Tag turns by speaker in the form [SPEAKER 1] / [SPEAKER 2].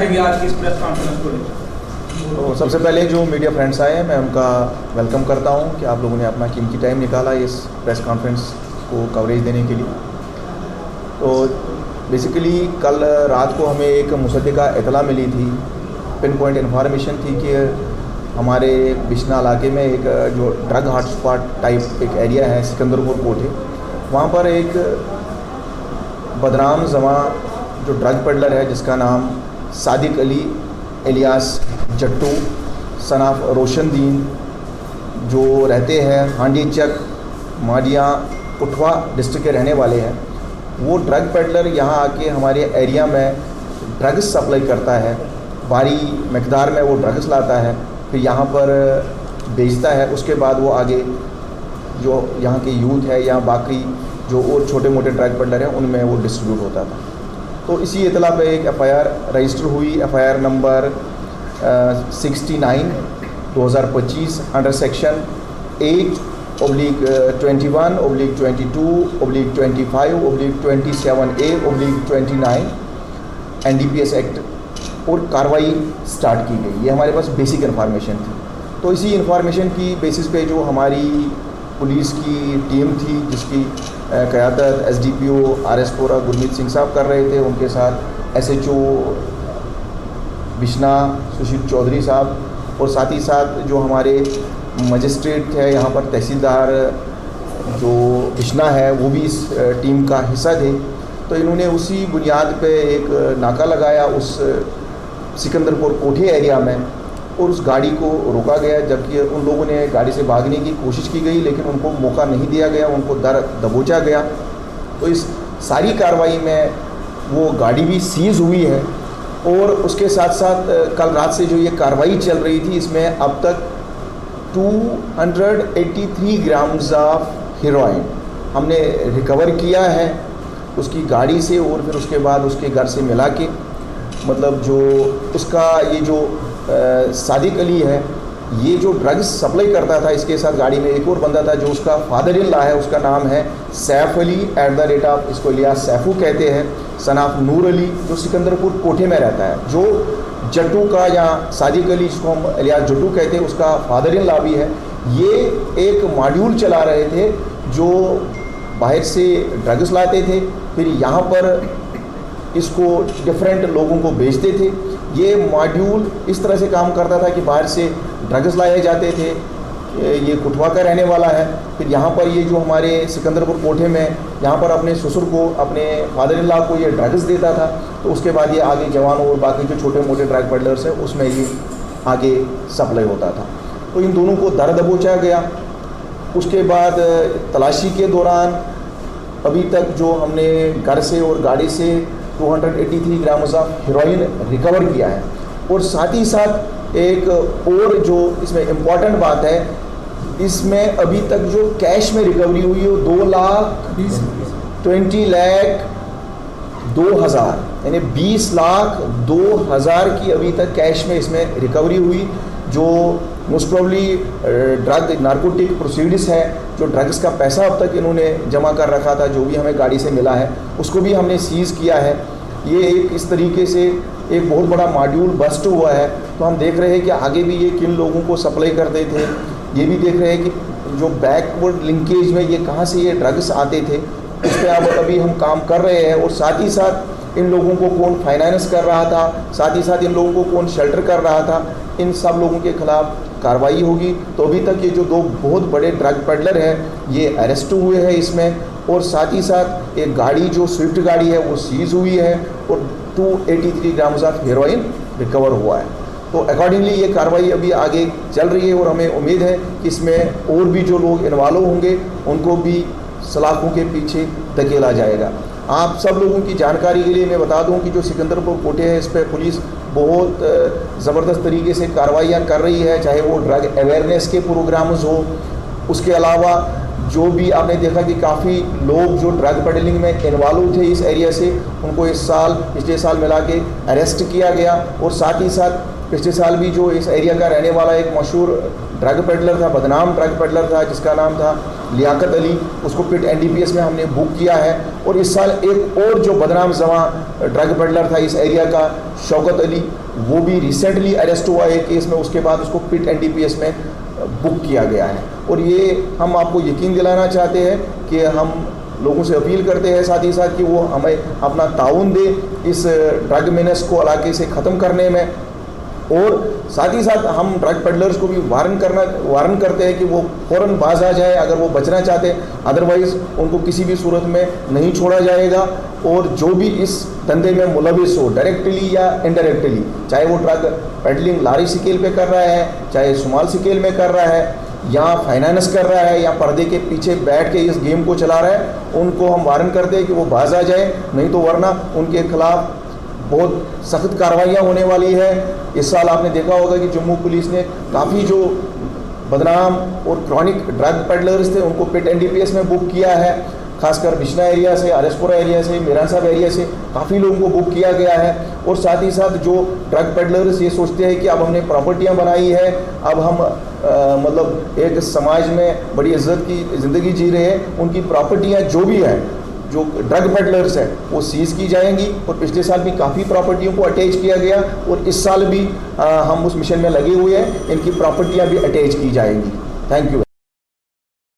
[SPEAKER 1] रहेंगे आज की इस प्रेस कॉन्फ्रेंस को लेकर?
[SPEAKER 2] तो सबसे पहले जो मीडिया फ्रेंड्स आए हैं मैं उनका वेलकम करता हूं कि आप लोगों ने अपना कीमती टाइम निकाला इस प्रेस कॉन्फ्रेंस को कवरेज देने के लिए। तो बेसिकली कल रात को हमें एक मुसद्दिका इतला मिली थी, पिन पॉइंट इन्फॉर्मेशन थी कि हमारे बिश्ना इलाके में एक जो ड्रग हॉटस्पॉट टाइप एक एरिया है सिकंदरपुर कोठे, वहाँ पर एक बदनाम जमा जो ड्रग पेडलर है जिसका नाम सादिक अली एलियास जट्टू सनाफ रोशनदीन, जो रहते हैं हांडी चक माडिया उठवा डिस्ट्रिक्ट के रहने वाले हैं। वो ड्रग पेडलर यहाँ आके हमारे एरिया में ड्रग्स सप्लाई करता है, भारी मकदार में वो ड्रग्स लाता है, फिर यहाँ पर बेचता है। उसके बाद वो आगे जो यहाँ के यूथ है या बाकी जो और छोटे मोटे ड्रग पेडलर हैं उनमें वो डिस्ट्रीब्यूट होता था। तो इसी इतला पे एक FIR रजिस्टर हुई, FIR number 69 2025 under section 8/22/22/25/27A/29 NDPS act और कार्रवाई स्टार्ट की गई। ये हमारे पास बेसिक इन्फॉर्मेशन थी। तो इसी इन्फॉर्मेशन की बेसिस पे जो हमारी पुलिस की टीम थी जिसकी क़यादत SDPO RS पोरा गुरमीत सिंह साहब कर रहे थे, उनके साथ SHO बिश्ना सुशील चौधरी साहब और साथ ही साथ जो हमारे मजिस्ट्रेट थे यहाँ पर तहसीलदार जो बिश्ना है वो भी इस टीम का हिस्सा थे। तो इन्होंने उसी बुनियाद पे एक नाका लगाया उस सिकंदरपुर कोठे एरिया में और उस गाड़ी को रोका गया, जबकि उन लोगों ने गाड़ी से भागने की कोशिश की गई लेकिन उनको मौका नहीं दिया गया, उनको दबोचा गया। तो इस सारी कार्रवाई में वो गाड़ी भी सीज़ हुई है और उसके साथ साथ कल रात से जो ये कार्रवाई चल रही थी इसमें अब तक 283 ग्राम्स ऑफ हेरोइन हमने रिकवर किया है उसकी गाड़ी से और फिर उसके बाद उसके घर से मिला के, मतलब जो उसका ये जो सादिक अली है ये जो ड्रग्स सप्लाई करता था, इसके साथ गाड़ी में एक और बंदा था जो उसका फादर इन लॉ है, उसका नाम है सैफ अली @ इसको इलियास सैफू कहते हैं, सनाफ नूर अली जो सिकंदरपुर कोठे में रहता है, जो जट्टू का या सादिक अली जिसको हम इलियास जट्टू कहते हैं उसका फादर इन लॉ भी है। ये एक मॉड्यूल चला रहे थे जो बाहर से ड्रग्स लाते थे, फिर यहाँ पर इसको डिफरेंट लोगों को बेचते थे। ये मॉड्यूल इस तरह से काम करता था कि बाहर से ड्रग्स लाए जाते थे, ये कुठवा का रहने वाला है, फिर यहाँ पर ये जो हमारे सिकंदरपुर कोठे में यहाँ पर अपने ससुर को अपने फादर इन लॉ को ये ड्रग्स देता था। तो उसके बाद ये आगे जवानों और बाकी जो छोटे मोटे ड्रग पेडलर्स हैं उसमें ये आगे सप्लाई होता था। तो इन दोनों को दबोचा गया। उसके बाद तलाशी के दौरान अभी तक जो हमने घर से और गाड़ी से 283 ग्राम्स ऑफ हेरोइन रिकवर किया है। और साथ ही साथ एक और जो इसमें इम्पॉर्टेंट बात है, इसमें अभी तक जो कैश में रिकवरी हुई है 2,20,02,000 यानी 20,02,000 की अभी तक कैश में इसमें रिकवरी हुई, जो most probably drug narcotic proceeds है, जो ड्रग्स का पैसा अब तक इन्होंने जमा कर रखा था जो भी हमें गाड़ी से मिला है उसको भी हमने सीज़ किया है। ये एक इस तरीके से एक बहुत बड़ा मॉड्यूल बस्ट हुआ है। तो हम देख रहे हैं कि आगे भी ये किन लोगों को सप्लाई करते थे, ये भी देख रहे हैं कि जो बैकवर्ड लिंकेज में ये कहाँ से ये ड्रग्स आते थे उस पर अब अभी हम काम कर रहे हैं। और साथ ही साथ इन लोगों को कौन फाइनेंस कर रहा था, साथ ही साथ इन लोगों को कौन शेल्टर कर रहा था, इन सब लोगों के खिलाफ कार्रवाई होगी। तो अभी तक ये जो दो बहुत बड़े ड्रग पेडलर हैं ये अरेस्ट हुए हैं इसमें, और साथ ही साथ एक गाड़ी जो स्विफ्ट गाड़ी है वो सीज़ हुई है और 283 ग्राम्स ऑफ हेरोइन रिकवर हुआ है। तो अकॉर्डिंगली ये कार्रवाई अभी आगे चल रही है और हमें उम्मीद है कि इसमें और भी जो लोग इन्वॉल्व होंगे उनको भी सलाखों के पीछे धकेला जाएगा। आप सब लोगों की जानकारी के लिए मैं बता दूं कि जो सिकंदरपुर कोठे है इस पर पुलिस बहुत ज़बरदस्त तरीके से कार्रवाइयाँ कर रही है, चाहे वो ड्रग अवेयरनेस के प्रोग्राम्स हो, उसके अलावा जो भी आपने देखा कि काफ़ी लोग जो ड्रग पेडलिंग में इन्वॉल्व थे इस एरिया से, उनको इस साल पिछले साल मिला के अरेस्ट किया गया। और साथ ही साथ पिछले साल भी जो इस एरिया का रहने वाला एक मशहूर ड्रग पेडलर था, बदनाम ड्रग पेडलर था जिसका नाम था लियाकत अली, उसको पिट एनडीपीएस में हमने बुक किया है। और इस साल एक और जो बदनाम जवां ड्रग पेडलर था इस एरिया का, शौकत अली, वो भी रिसेंटली अरेस्ट हुआ एक केस में, उसके बाद उसको पिट एनडीपीएस में बुक किया गया है। और ये हम आपको यकीन दिलाना चाहते हैं कि हम लोगों से अपील करते हैं साथ ही साथ कि वो हमें अपना ताउन दे इस ड्रग मेनेस को इलाके से ख़त्म करने में। और साथ ही साथ हम ड्रग पेडलर्स को भी वार्न करते हैं कि वो फ़ौरन बाज आ जाए अगर वो बचना चाहते हैं, अदरवाइज़ उनको किसी भी सूरत में नहीं छोड़ा जाएगा। और जो भी इस धंधे में मुलविस हो, डायरेक्टली या इनडायरेक्टली, चाहे वो ड्रग पेडलिंग लारी स्केल पे कर रहा है, चाहे स्मॉल स्केल में कर रहा है, या फाइनेंस कर रहा है, या पर्दे के पीछे बैठ के इस गेम को चला रहा है, उनको हम वार्न करते हैं कि वो बाज आ जाए, नहीं तो वरना उनके खिलाफ बहुत सख्त कार्रवाइयाँ होने वाली है। इस साल आपने देखा होगा कि जम्मू पुलिस ने काफ़ी जो बदनाम और क्रॉनिक ड्रग पेडलर्स थे उनको पिट एनडीपीएस में बुक किया है। खासकर बिश्ना एरिया से, आरएसपुरा एरिया से, मीरान साहब एरिया से काफ़ी लोगों को बुक किया गया है। और साथ ही साथ जो ड्रग पेडलर्स ये सोचते हैं कि अब हमने प्रॉपर्टियाँ बनाई है, अब हम मतलब एक समाज में बड़ी इज्जत की ज़िंदगी जी रहे हैं, उनकी प्रॉपर्टियाँ जो भी है, जो ड्रग पेडलर्स है, वो सीज़ की जाएंगी। और पिछले साल भी काफ़ी प्रॉपर्टियों को अटैच किया गया और इस साल भी हम उस मिशन में लगे हुए हैं, इनकी प्रॉपर्टियाँ भी अटैच की जाएंगी। Thank you.